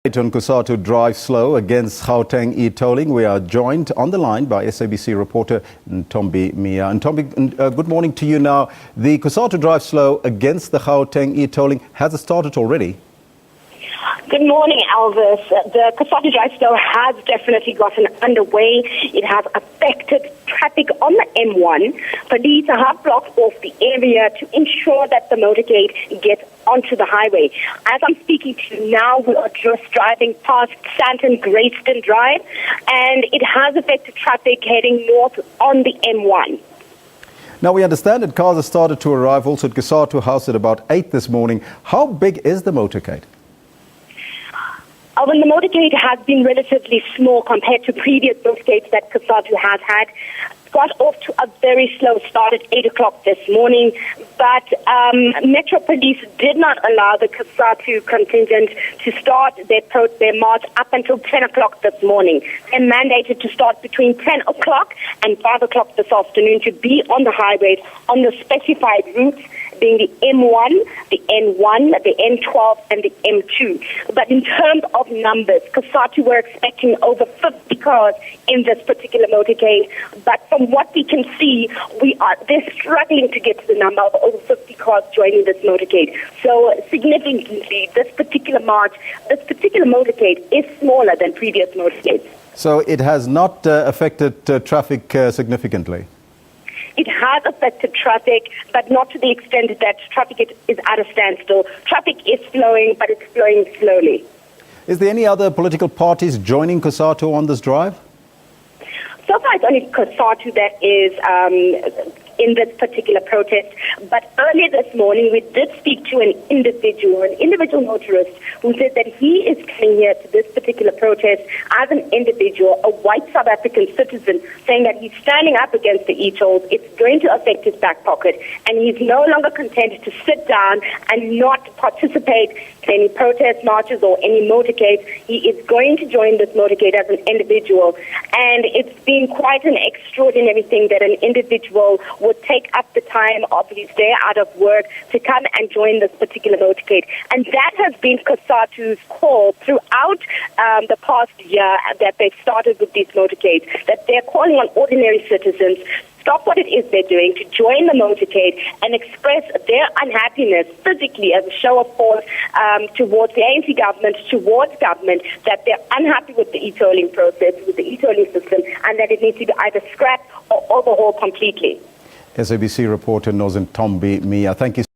On Cosatu drive slow against Gauteng eTolling. We are joined on the line by SABC reporter Nozintombi Miya. Nozintombi, good morning to you now. The Cosatu drive slow against the Gauteng eTolling, has it started already? Good morning, Elvis. The Cosatu drive slow has definitely gotten underway. It has affected traffic on the M1. Police have blocked off the area to ensure that the motorcade gets onto the highway. As I'm speaking to you now, we are just driving past Santon Greyston Drive, and it has affected traffic heading north on the M1. Now, we understand that cars have started to arrive also at Cosatu House at about 8 this morning. How big is the motorcade? When the motorcade has been relatively small compared to previous motorcades that Cosatu has had, got off to a very slow start at 8 o'clock this morning, but Metro Police did not allow the Cosatu contingent to start their march up until 10 o'clock this morning. They're mandated to start between 10 o'clock and 5 o'clock this afternoon to be on the highways on the specified routes, being the M1, the N1, the N12, and the M2. But in terms of numbers, Cosatu were expecting over 50 cars in this particular motorcade. But from what we can see, they're struggling to get to the number of over 50 cars joining this motorcade. So significantly, this particular motorcade is smaller than previous motorcades. So it has not affected traffic significantly? It has affected traffic, but not to the extent that traffic is at a standstill. Traffic is flowing, but it's flowing slowly. Is there any other political parties joining Cosatu on this drive? So far, it's only Cosatu that is in this particular protest. But earlier this morning, we did speak to an individual motorist, who said that he is coming here to this particular protest as an individual, a white South African citizen, saying that he's standing up against the e-tolls. It's going to affect his back pocket, and he's no longer content to sit down and not participate in any protest marches or any motorcades. He is going to join this motorcade as an individual, and it's been quite an extraordinary thing that an individual would take up the time of his day out of work to come and join this particular motorcade. And that has been Cosatu's call throughout the past year that they've started with these motorcades, that they're calling on ordinary citizens stop what it is they're doing to join the motorcade and express their unhappiness physically as a show of force towards the ANC government, towards government, that they're unhappy with the e-tolling process, with the e-tolling system, and that it needs to be either scrapped or overhauled completely. SABC reporter Nozintombi Miya, thank you.